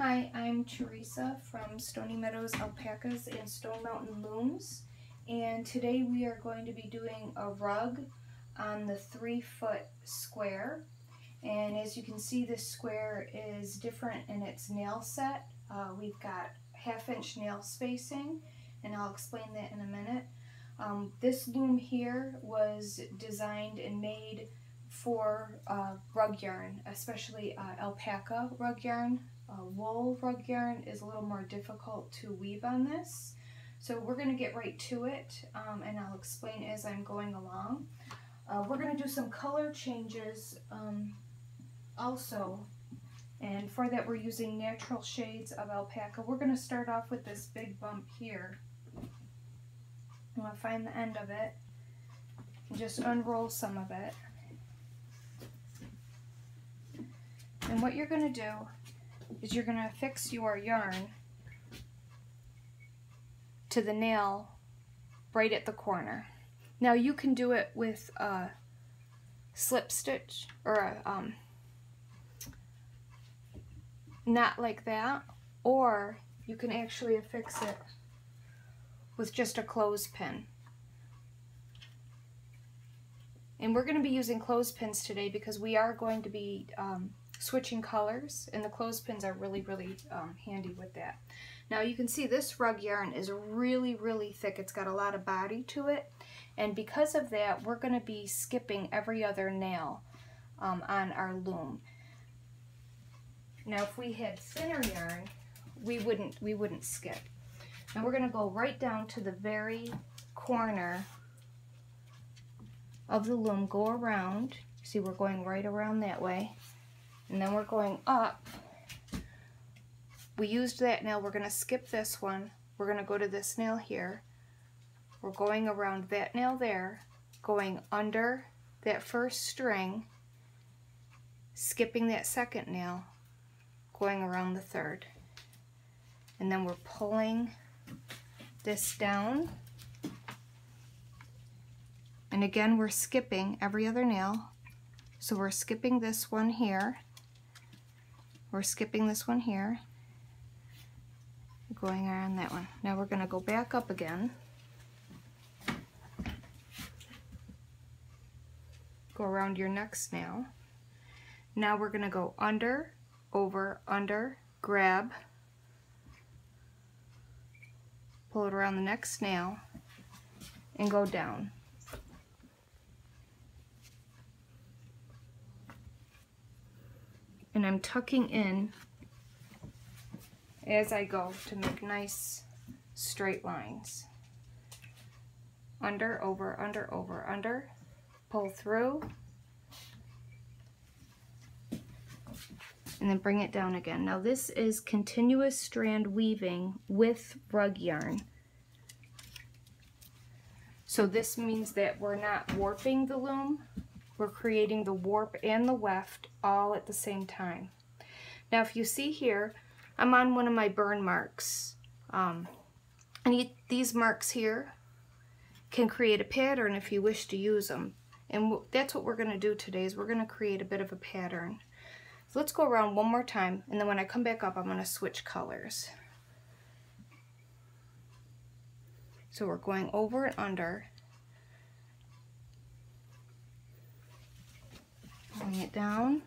Hi, I'm Teresa from Stony Meadows Alpacas and Stone Mountain Looms, and today we are going to be doing a rug on the 3-foot square. And as you can see, this square is different in its nail set. We've got 1/2-inch nail spacing, and I'll explain that in a minute. This loom here was designed and made for rug yarn, especially alpaca rug yarn. Wool rug yarn is a little more difficult to weave on this. So we're going to get right to it, and I'll explain as I'm going along. We're going to do some color changes also, and for that we're using natural shades of alpaca. We're going to start off with this big bump here. I'm going to find the end of it and just unroll some of it. And what you're going to do is you're going to affix your yarn to the nail right at the corner. Now you can do it with a slip stitch or a knot like that, or you can actually affix it with just a clothespin. And we're going to be using clothespins today because we are going to be switching colors, and the clothespins are really handy with that. Now you can see this rug yarn is really thick. It's got a lot of body to it, and because of that we're going to be skipping every other nail on our loom. Now if we had thinner yarn we wouldn't skip. Now we're going to go right down to the very corner of the loom, go around. See, we're going right around that way. And then we're going up. We used that nail, we're going to skip this one. We're going to go to this nail here. We're going around that nail there, going under that first string, skipping that second nail, going around the third. And then we're pulling this down. And again, we're skipping every other nail. So we're skipping this one here. We're skipping this one here, going around that one. Now we're going to go back up again, go around your next nail. Now we're going to go under, over, under, grab, pull it around the next nail, and go down. And I'm tucking in as I go to make nice straight lines. Under, over, under, pull through, and then bring it down again. Now this is continuous strand weaving with rug yarn. So this means that we're not warping the loom. We're creating the warp and the weft all at the same time. Now if you see here, I'm on one of my burn marks. And these marks here can create a pattern if you wish to use them. And that's what we're going to do today, is we're going to create a bit of a pattern. So let's go around one more time, and then when I come back up I'm going to switch colors. So we're going over and under, bring it down,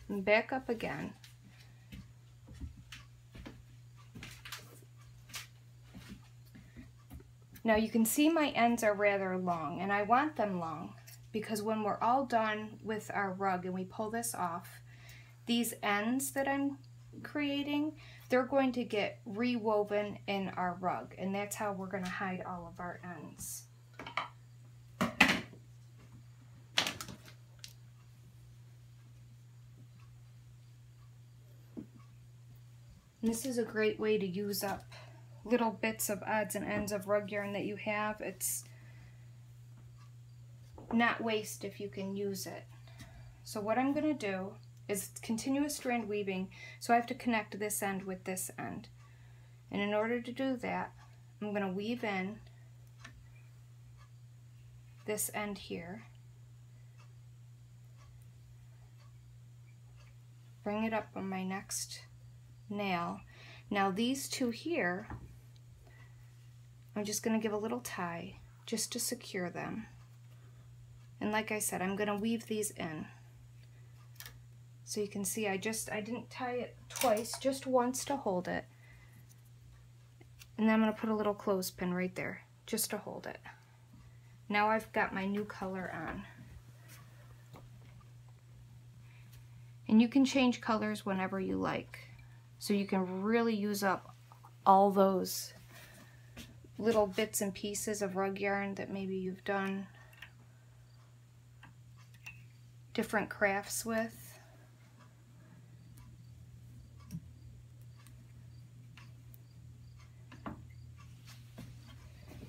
and back up again. Now you can see my ends are rather long, and I want them long because when we're all done with our rug and we pull this off, these ends that I'm creating, they're going to get rewoven in our rug, and that's how we're going to hide all of our ends. And this is a great way to use up little bits of odds and ends of rug yarn that you have. It's not waste if you can use it. So what I'm going to do is continuous strand weaving, so I have to connect this end with this end. And in order to do that, I'm going to weave in this end here, bring it up on my next nail. Now these two here, I'm just going to give a little tie just to secure them. And like I said, I'm going to weave these in. So you can see I didn't tie it twice, just once to hold it. And then I'm going to put a little clothespin right there just to hold it. Now I've got my new color on. And you can change colors whenever you like. So you can really use up all those little bits and pieces of rug yarn that maybe you've done different crafts with.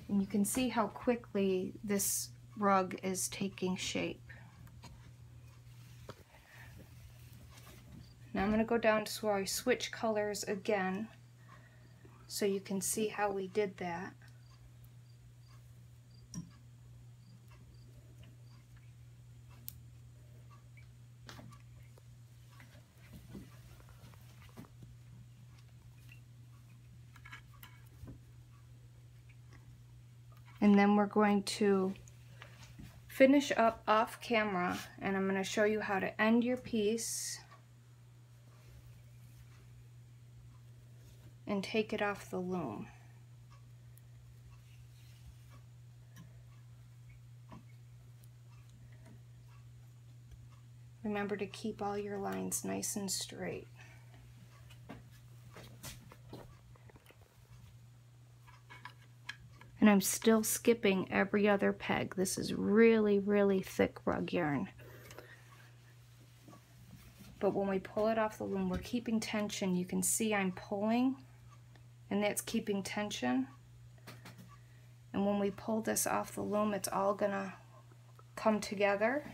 And you can see how quickly this rug is taking shape. Now I'm going to go down to where I switch colors again so you can see how we did that. And then we're going to finish up off camera, and I'm going to show you how to end your piece and take it off the loom. Remember to keep all your lines nice and straight. And I'm still skipping every other peg. This is really, really thick rug yarn. But when we pull it off the loom, we're keeping tension. You can see I'm pulling, and that's keeping tension. And when we pull this off the loom, it's all gonna come together.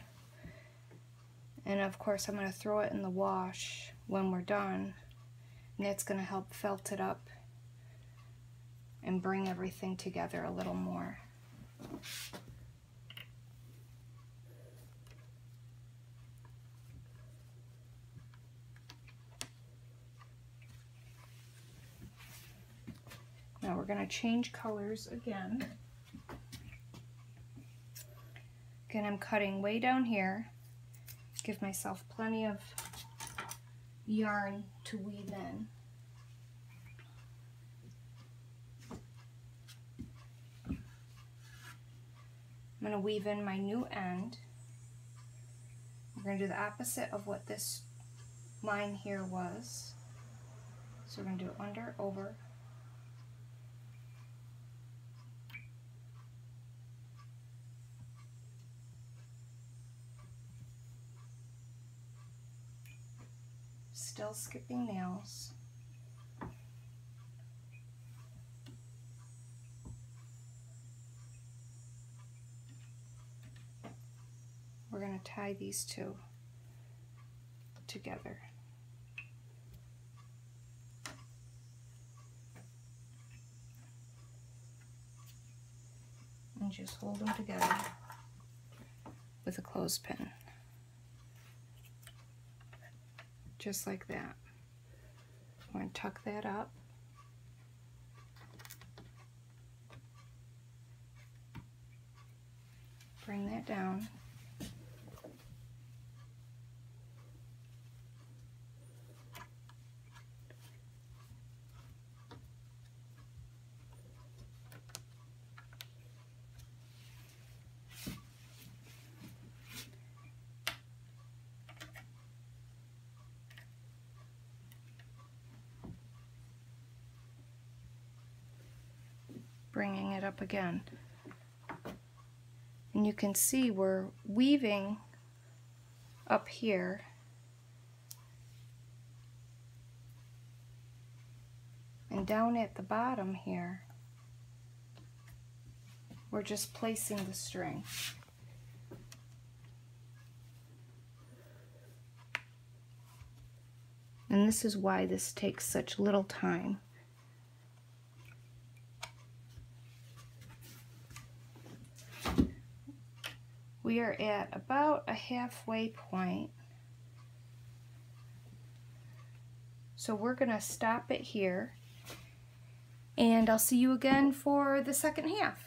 And of course, I'm gonna throw it in the wash when we're done. And that's gonna help felt it up and bring everything together a little more. Now we're going to change colors again. Again, I'm cutting way down here. Give myself plenty of yarn to weave in. I'm going to weave in my new end. We're going to do the opposite of what this line here was. So we're going to do under, over. Still skipping nails. We're going to tie these two together. And just hold them together with a clothespin. Just like that. I'm going to tuck that up. Bring that down. Bringing it up again. And you can see we're weaving up here. And down at the bottom here, we're just placing the string. And this is why this takes such little time. We are at about a halfway point. So we're gonna stop it here, and I'll see you again for the second half.